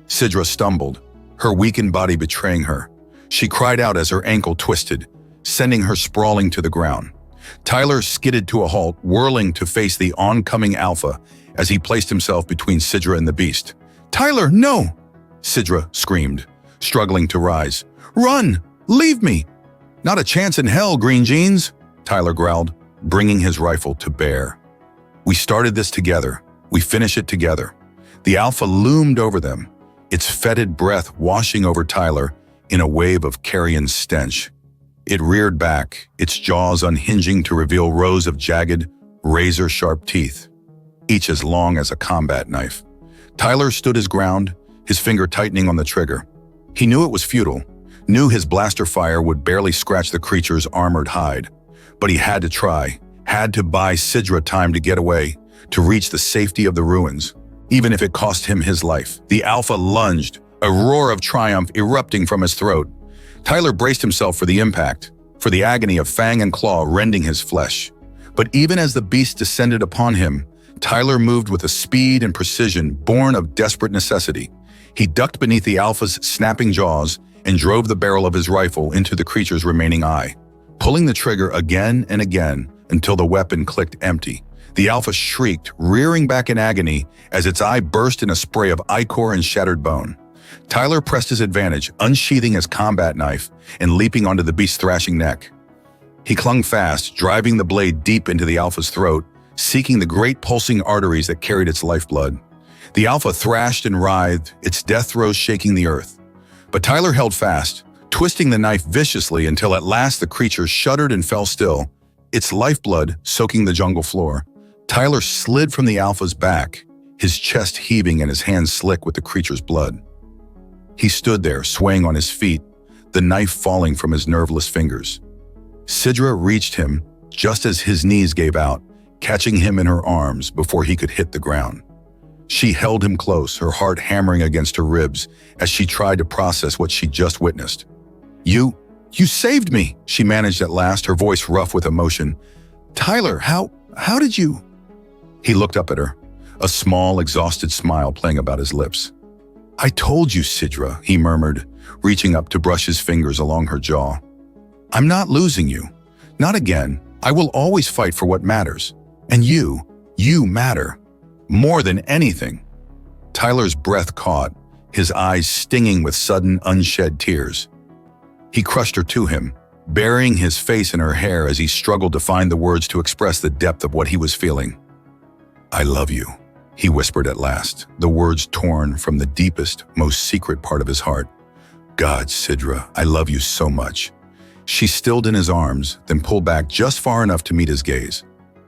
Sidra stumbled, her weakened body betraying her. She cried out as her ankle twisted, sending her sprawling to the ground. Tyler skidded to a halt, whirling to face the oncoming Alpha as he placed himself between Sidra and the beast. "Tyler, no!" Sidra screamed, struggling to rise. "Run! Leave me!" "Not a chance in hell, Green Jeans," Tyler growled, bringing his rifle to bear. "We started this together. We finish it together." The Alpha loomed over them, its fetid breath washing over Tyler in a wave of carrion stench. It reared back, its jaws unhinging to reveal rows of jagged, razor-sharp teeth, each as long as a combat knife. Tyler stood his ground, his finger tightening on the trigger. He knew it was futile, knew his blaster fire would barely scratch the creature's armored hide. But he had to try, had to buy Sidra time to get away, to reach the safety of the ruins, even if it cost him his life. The Alpha lunged, a roar of triumph erupting from his throat. Tyler braced himself for the impact, for the agony of fang and claw rending his flesh. But even as the beast descended upon him, Tyler moved with a speed and precision born of desperate necessity. He ducked beneath the Alpha's snapping jaws and drove the barrel of his rifle into the creature's remaining eye, pulling the trigger again and again until the weapon clicked empty. The Alpha shrieked, rearing back in agony as its eye burst in a spray of ichor and shattered bone. Tyler pressed his advantage, unsheathing his combat knife and leaping onto the beast's thrashing neck. He clung fast, driving the blade deep into the Alpha's throat, seeking the great pulsing arteries that carried its lifeblood. The Alpha thrashed and writhed, its death throes shaking the earth. But Tyler held fast, twisting the knife viciously until at last the creature shuddered and fell still, its lifeblood soaking the jungle floor. Tyler slid from the Alpha's back, his chest heaving and his hands slick with the creature's blood. He stood there, swaying on his feet, the knife falling from his nerveless fingers. Sidra reached him just as his knees gave out, catching him in her arms before he could hit the ground. She held him close, her heart hammering against her ribs as she tried to process what she'd just witnessed. You saved me," she managed at last, her voice rough with emotion. "Tyler, how did you?" He looked up at her, a small, exhausted smile playing about his lips. "I told you, Sidra," he murmured, reaching up to brush his fingers along her jaw. "I'm not losing you. Not again. I will always fight for what matters. And you matter. More than anything." Tyler's breath caught, his eyes stinging with sudden, unshed tears. He crushed her to him, burying his face in her hair as he struggled to find the words to express the depth of what he was feeling. "I love you," he whispered at last, the words torn from the deepest, most secret part of his heart. "God, Sidra, I love you so much." She stilled in his arms, then pulled back just far enough to meet his gaze.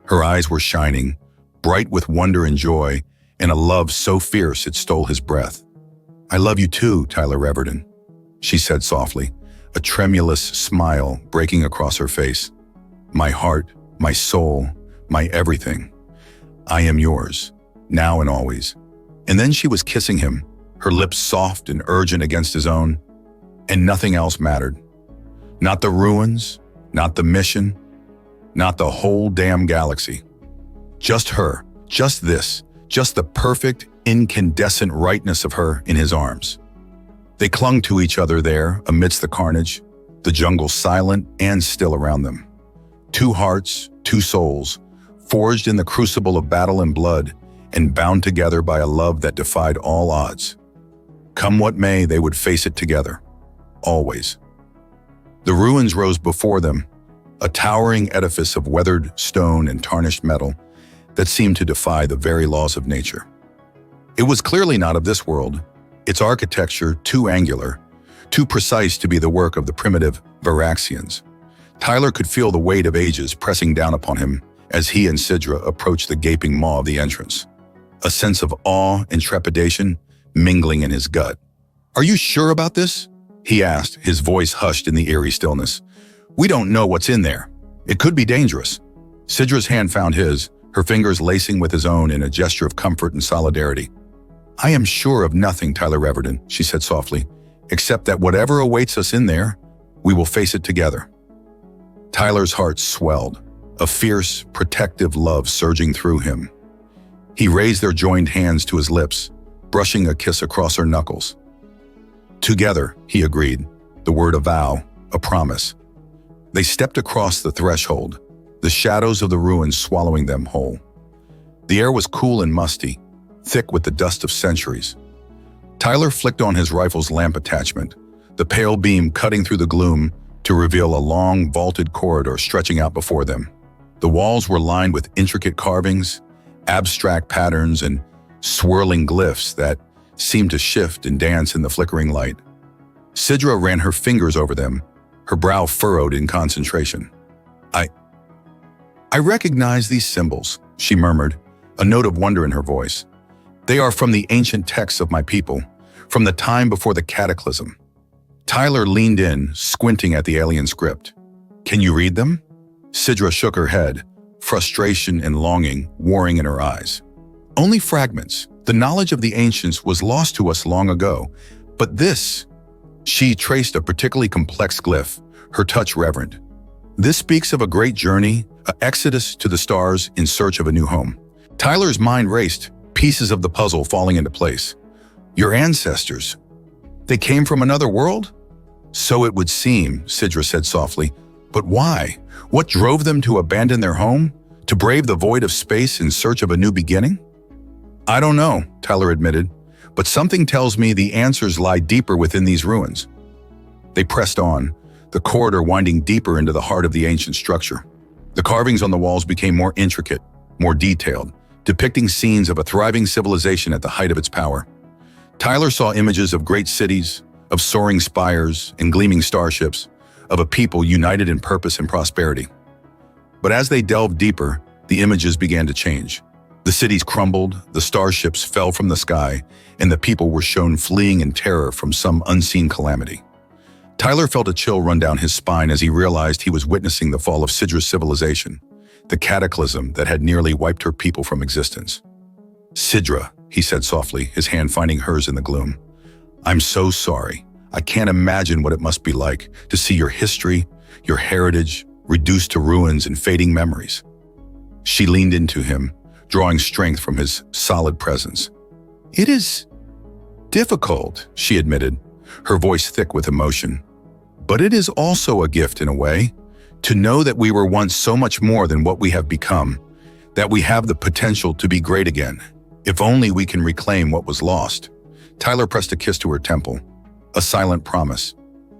Her eyes were shining, bright with wonder and joy, and a love so fierce it stole his breath. "I love you too, Tyler Reverden," she said softly, a tremulous smile breaking across her face. "My heart, my soul, my everything. I am yours, now and always." And then she was kissing him, her lips soft and urgent against his own, and nothing else mattered. Not the ruins, not the mission, not the whole damn galaxy. Just her, just this, just the perfect, incandescent rightness of her in his arms. They clung to each other there amidst the carnage, the jungle silent and still around them. Two hearts, two souls, forged in the crucible of battle and blood, and bound together by a love that defied all odds. Come what may, they would face it together, always. The ruins rose before them, a towering edifice of weathered stone and tarnished metal that seemed to defy the very laws of nature. It was clearly not of this world, its architecture too angular, too precise to be the work of the primitive Varaxians. Tyler could feel the weight of ages pressing down upon him as he and Sidra approached the gaping maw of the entrance, a sense of awe and trepidation mingling in his gut. "Are you sure about this?" he asked, his voice hushed in the eerie stillness. "We don't know what's in there. It could be dangerous." Sidra's hand found his, her fingers lacing with his own in a gesture of comfort and solidarity. "I am sure of nothing, Tyler Reverden," she said softly, "except that whatever awaits us in there, we will face it together." Tyler's heart swelled, a fierce, protective love surging through him. He raised their joined hands to his lips, brushing a kiss across her knuckles. "Together," he agreed, the word a vow, a promise. They stepped across the threshold, the shadows of the ruins swallowing them whole. The air was cool and musty, thick with the dust of centuries. Tyler flicked on his rifle's lamp attachment, the pale beam cutting through the gloom to reveal a long, vaulted corridor stretching out before them. The walls were lined with intricate carvings, abstract patterns, and swirling glyphs that seemed to shift and dance in the flickering light. Sidra ran her fingers over them, her brow furrowed in concentration. I recognize these symbols," she murmured, a note of wonder in her voice. "They are from the ancient texts of my people, from the time before the cataclysm." Tyler leaned in, squinting at the alien script. "Can you read them?" Sidra shook her head, frustration and longing warring in her eyes. "Only fragments. The knowledge of the ancients was lost to us long ago. But this..." She traced a particularly complex glyph, her touch reverent. "This speaks of a great journey, an exodus to the stars in search of a new home." Tyler's mind raced, pieces of the puzzle falling into place. Your ancestors. They came from another world? So it would seem, Sidra said softly. But why? What drove them to abandon their home? To brave the void of space in search of a new beginning? I don't know, Tyler admitted, but something tells me the answers lie deeper within these ruins. They pressed on, the corridor winding deeper into the heart of the ancient structure. The carvings on the walls became more intricate, more detailed, depicting scenes of a thriving civilization at the height of its power. Tyler saw images of great cities, of soaring spires and gleaming starships, of a people united in purpose and prosperity. But as they delved deeper, the images began to change. The cities crumbled, the starships fell from the sky, and the people were shown fleeing in terror from some unseen calamity. Tyler felt a chill run down his spine as he realized he was witnessing the fall of Sidra's civilization, the cataclysm that had nearly wiped her people from existence. Sidra, he said softly, his hand finding hers in the gloom. I'm so sorry. I can't imagine what it must be like to see your history, your heritage, reduced to ruins and fading memories. She leaned into him, drawing strength from his solid presence. It is difficult, she admitted, her voice thick with emotion. But it is also a gift in a way, to know that we were once so much more than what we have become, that we have the potential to be great again, if only we can reclaim what was lost. Tyler pressed a kiss to her temple, a silent promise.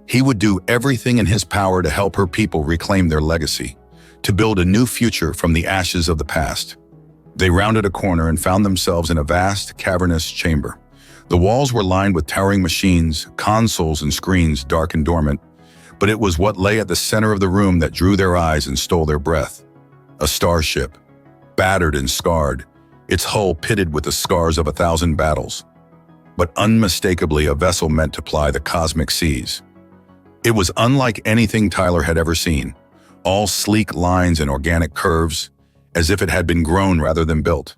He would do everything in his power to help her people reclaim their legacy, to build a new future from the ashes of the past. They rounded a corner and found themselves in a vast, cavernous chamber. The walls were lined with towering machines, consoles and screens dark and dormant, but it was what lay at the center of the room that drew their eyes and stole their breath. A starship, battered and scarred, its hull pitted with the scars of 1,000 battles, but unmistakably a vessel meant to ply the cosmic seas. It was unlike anything Tyler had ever seen, all sleek lines and organic curves, as if it had been grown rather than built.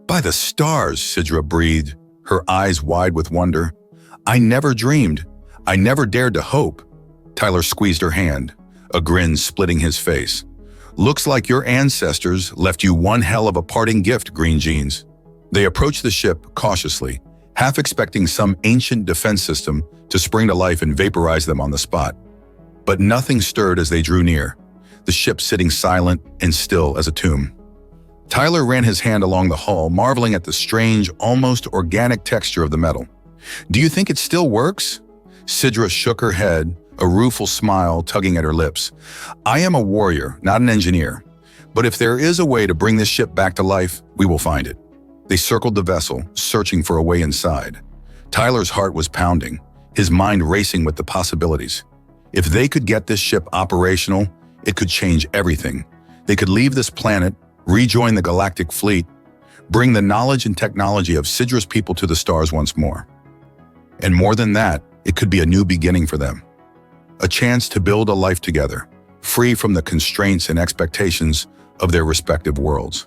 By the stars, Sidra breathed, her eyes wide with wonder. I never dreamed. I never dared to hope. Tyler squeezed her hand, a grin splitting his face. Looks like your ancestors left you one hell of a parting gift, Green Jeans. They approached the ship cautiously, half expecting some ancient defense system to spring to life and vaporize them on the spot. But nothing stirred as they drew near, the ship sitting silent and still as a tomb. Tyler ran his hand along the hull, marveling at the strange, almost organic texture of the metal. Do you think it still works? Sidra shook her head, a rueful smile tugging at her lips. I am a warrior, not an engineer. But if there is a way to bring this ship back to life, we will find it. They circled the vessel, searching for a way inside. Tyler's heart was pounding, his mind racing with the possibilities. If they could get this ship operational, it could change everything. They could leave this planet, rejoin the galactic fleet, bring the knowledge and technology of Sidra's people to the stars once more. And more than that, it could be a new beginning for them. A chance to build a life together, free from the constraints and expectations of their respective worlds.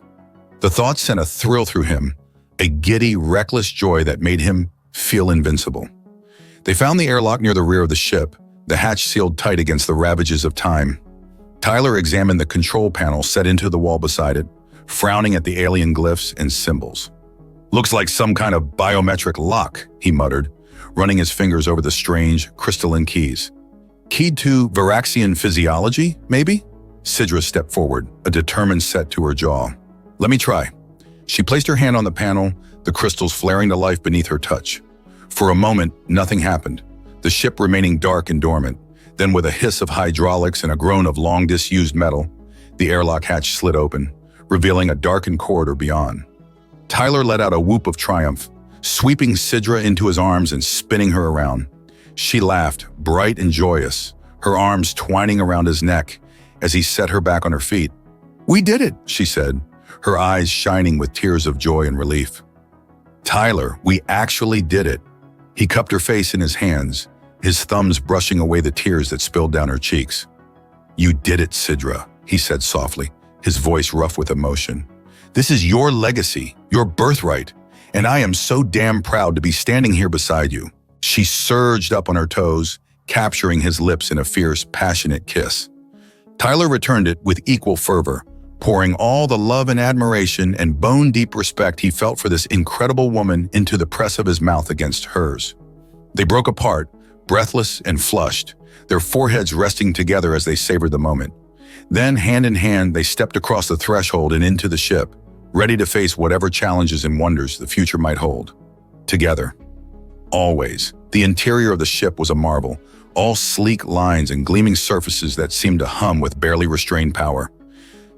The thought sent a thrill through him, a giddy, reckless joy that made him feel invincible. They found the airlock near the rear of the ship, the hatch sealed tight against the ravages of time. Tyler examined the control panel set into the wall beside it, frowning at the alien glyphs and symbols. Looks like some kind of biometric lock, he muttered, running his fingers over the strange, crystalline keys. Keyed to Varaxian physiology, maybe? Sidra stepped forward, a determined set to her jaw. Let me try. She placed her hand on the panel, the crystals flaring to life beneath her touch. For a moment, nothing happened, the ship remaining dark and dormant. Then with a hiss of hydraulics and a groan of long-disused metal, the airlock hatch slid open, revealing a darkened corridor beyond. Tyler let out a whoop of triumph, sweeping Sidra into his arms and spinning her around. She laughed, bright and joyous, her arms twining around his neck as he set her back on her feet. We did it, she said, her eyes shining with tears of joy and relief. Tyler, we actually did it. He cupped her face in his hands, his thumbs brushing away the tears that spilled down her cheeks. You did it, Sidra, he said softly, his voice rough with emotion. This is your legacy, your birthright, and I am so damn proud to be standing here beside you. She surged up on her toes, capturing his lips in a fierce, passionate kiss. Tyler returned it with equal fervor, pouring all the love and admiration and bone-deep respect he felt for this incredible woman into the press of his mouth against hers. They broke apart, breathless and flushed, their foreheads resting together as they savored the moment. Then, hand in hand, they stepped across the threshold and into the ship, ready to face whatever challenges and wonders the future might hold. Together. Always. The interior of the ship was a marvel, all sleek lines and gleaming surfaces that seemed to hum with barely restrained power.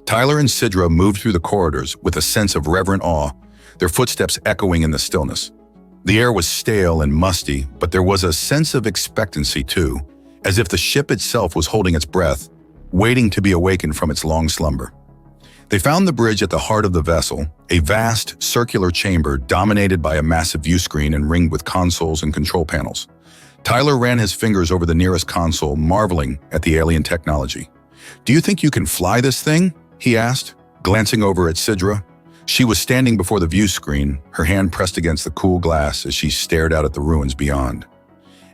Tyler and Sidra moved through the corridors with a sense of reverent awe, their footsteps echoing in the stillness. The air was stale and musty, but there was a sense of expectancy too, as if the ship itself was holding its breath, waiting to be awakened from its long slumber. They found the bridge at the heart of the vessel, a vast, circular chamber dominated by a massive view screen and ringed with consoles and control panels. Tyler ran his fingers over the nearest console, marveling at the alien technology. "Do you think you can fly this thing?" he asked, glancing over at Sidra. She was standing before the view screen, her hand pressed against the cool glass as she stared out at the ruins beyond.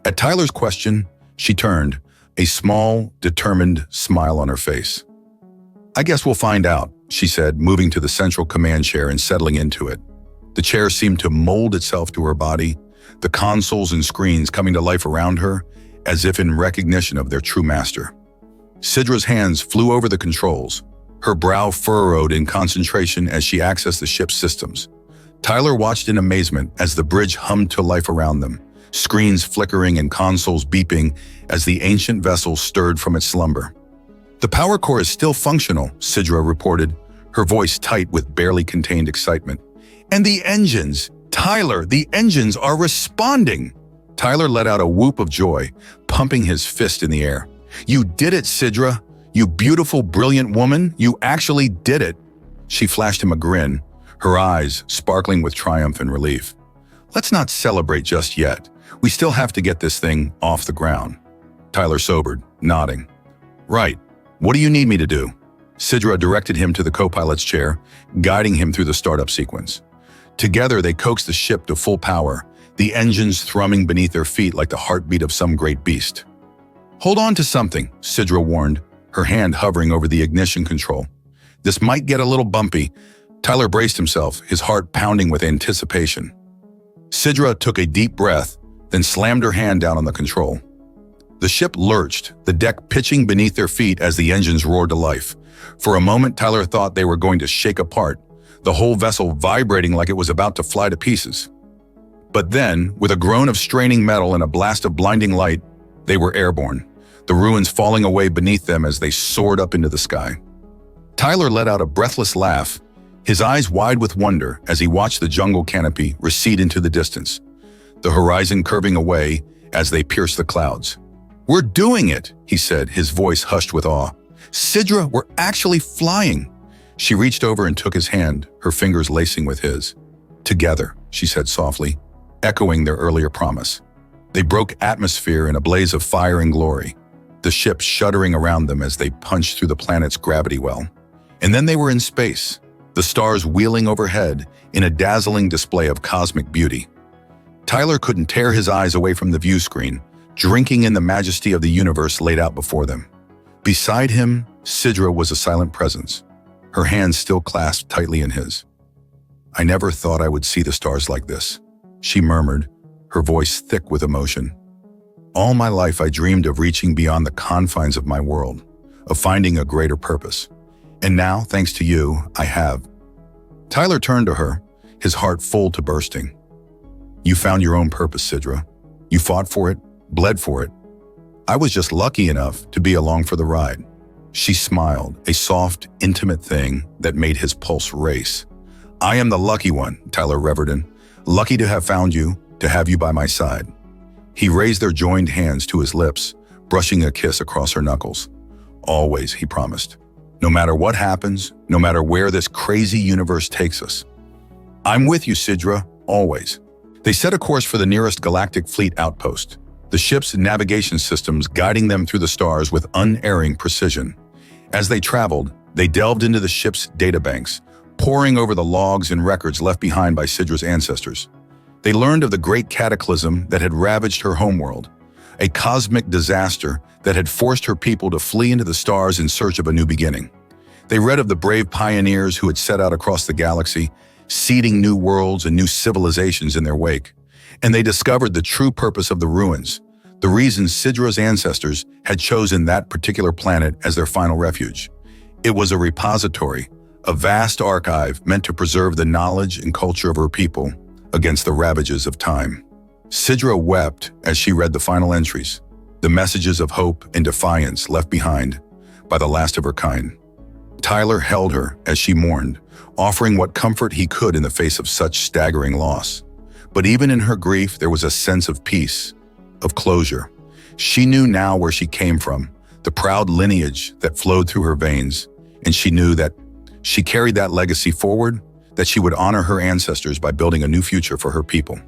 At Tyler's question, she turned, a small, determined smile on her face. "I guess we'll find out," she said, moving to the central command chair and settling into it. The chair seemed to mold itself to her body, the consoles and screens coming to life around her, as if in recognition of their true master. Sidra's hands flew over the controls, her brow furrowed in concentration as she accessed the ship's systems. Tyler watched in amazement as the bridge hummed to life around them, screens flickering and consoles beeping as the ancient vessel stirred from its slumber. "The power core is still functional," Sidra reported, her voice tight with barely contained excitement. "And the engines! Tyler, the engines are responding!" Tyler let out a whoop of joy, pumping his fist in the air. "You did it, Sidra! You beautiful, brilliant woman! You actually did it!" She flashed him a grin, her eyes sparkling with triumph and relief. "Let's not celebrate just yet. We still have to get this thing off the ground." Tyler sobered, nodding. "Right. What do you need me to do?" Sidra directed him to the co-pilot's chair, guiding him through the startup sequence. Together, they coaxed the ship to full power, the engines thrumming beneath their feet like the heartbeat of some great beast. "Hold on to something," Sidra warned, her hand hovering over the ignition control. "This might get a little bumpy." Tyler braced himself, his heart pounding with anticipation. Sidra took a deep breath, then slammed her hand down on the control. The ship lurched, the deck pitching beneath their feet as the engines roared to life. For a moment, Tyler thought they were going to shake apart, the whole vessel vibrating like it was about to fly to pieces. But then, with a groan of straining metal and a blast of blinding light, they were airborne, the ruins falling away beneath them as they soared up into the sky. Tyler let out a breathless laugh, his eyes wide with wonder as he watched the jungle canopy recede into the distance, the horizon curving away as they pierced the clouds. "We're doing it," he said, his voice hushed with awe. "Sidra, we're actually flying." She reached over and took his hand, her fingers lacing with his. "Together," she said softly, echoing their earlier promise. They broke atmosphere in a blaze of fire and glory, the ship shuddering around them as they punched through the planet's gravity well. And then they were in space, the stars wheeling overhead in a dazzling display of cosmic beauty. Tyler couldn't tear his eyes away from the view screen, drinking in the majesty of the universe laid out before them. Beside him, Sidra was a silent presence, her hands still clasped tightly in his. "I never thought I would see the stars like this," she murmured, her voice thick with emotion. "All my life I dreamed of reaching beyond the confines of my world, of finding a greater purpose. And now, thanks to you, I have." Tyler turned to her, his heart full to bursting. "You found your own purpose, Sidra. You fought for it, bled for it. I was just lucky enough to be along for the ride." She smiled, a soft, intimate thing that made his pulse race. "I am the lucky one," Tyler revered in. "Lucky to have found you, to have you by my side." He raised their joined hands to his lips, brushing a kiss across her knuckles. "Always," he promised. "No matter what happens, no matter where this crazy universe takes us. I'm with you, Sidra, always." They set a course for the nearest galactic fleet outpost, the ship's navigation systems guiding them through the stars with unerring precision. As they traveled, they delved into the ship's databanks, poring over the logs and records left behind by Sidra's ancestors. They learned of the great cataclysm that had ravaged her homeworld, a cosmic disaster that had forced her people to flee into the stars in search of a new beginning. They read of the brave pioneers who had set out across the galaxy, seeding new worlds and new civilizations in their wake. And they discovered the true purpose of the ruins, the reason Sidra's ancestors had chosen that particular planet as their final refuge. It was a repository, a vast archive meant to preserve the knowledge and culture of her people against the ravages of time. Sidra wept as she read the final entries, the messages of hope and defiance left behind by the last of her kind. Tyler held her as she mourned, offering what comfort he could in the face of such staggering loss. But even in her grief, there was a sense of peace, of closure. She knew now where she came from, the proud lineage that flowed through her veins, and she knew that she carried that legacy forward, that she would honor her ancestors by building a new future for her people.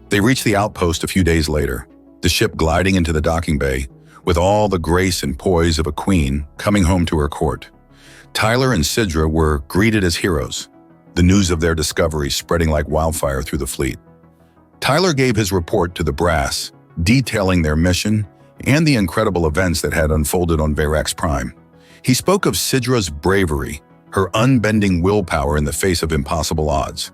They reached the outpost a few days later, the ship gliding into the docking bay, with all the grace and poise of a queen coming home to her court. Tyler and Sidra were greeted as heroes, the news of their discovery spreading like wildfire through the fleet. Tyler gave his report to the brass, detailing their mission and the incredible events that had unfolded on Verax Prime. He spoke of Sidra's bravery, her unbending willpower in the face of impossible odds.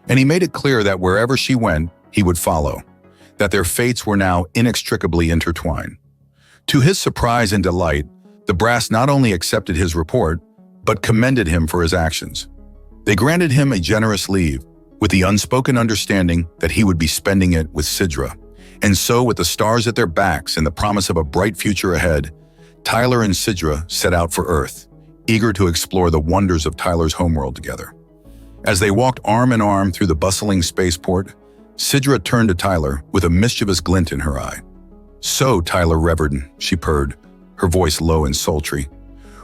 And he made it clear that wherever she went, he would follow, that their fates were now inextricably intertwined. To his surprise and delight, the brass not only accepted his report, but commended him for his actions. They granted him a generous leave, with the unspoken understanding that he would be spending it with Sidra. And so, with the stars at their backs and the promise of a bright future ahead, Tyler and Sidra set out for Earth, eager to explore the wonders of Tyler's homeworld together. As they walked arm in arm through the bustling spaceport, Sidra turned to Tyler with a mischievous glint in her eye. "So, Tyler Reverden," she purred, her voice low and sultry,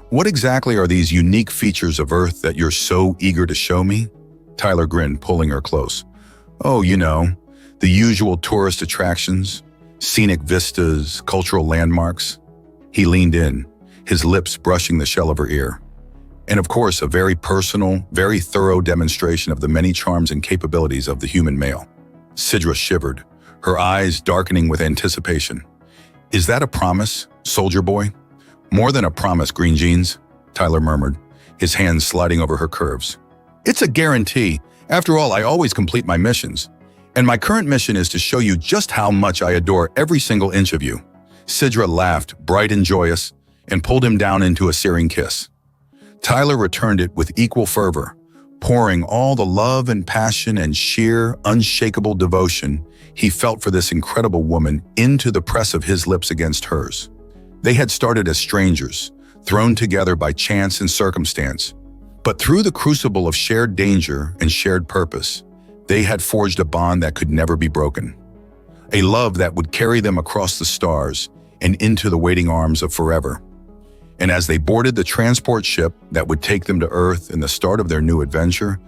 "what exactly are these unique features of Earth that you're so eager to show me?" Tyler grinned, pulling her close. "Oh, you know, the usual tourist attractions, scenic vistas, cultural landmarks." He leaned in, his lips brushing the shell of her ear. "And of course, a very personal, very thorough demonstration of the many charms and capabilities of the human male." Sidra shivered, her eyes darkening with anticipation. "Is that a promise, soldier boy?" "More than a promise, Green Jeans," Tyler murmured, his hands sliding over her curves. "It's a guarantee. After all, I always complete my missions. And my current mission is to show you just how much I adore every single inch of you." Sidra laughed, bright and joyous, and pulled him down into a searing kiss. Tyler returned it with equal fervor, pouring all the love and passion and sheer, unshakable devotion he felt for this incredible woman into the press of his lips against hers. They had started as strangers, thrown together by chance and circumstance, but through the crucible of shared danger and shared purpose, they had forged a bond that could never be broken. A love that would carry them across the stars and into the waiting arms of forever. And as they boarded the transport ship that would take them to Earth in the start of their new adventure,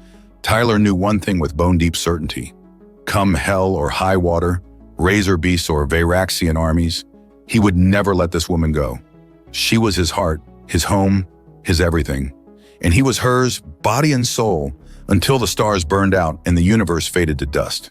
Tyler knew one thing with bone-deep certainty. Come hell or high water, Razor Beasts or Veraxian armies, he would never let this woman go. She was his heart, his home, his everything. And he was hers, body and soul, until the stars burned out and the universe faded to dust.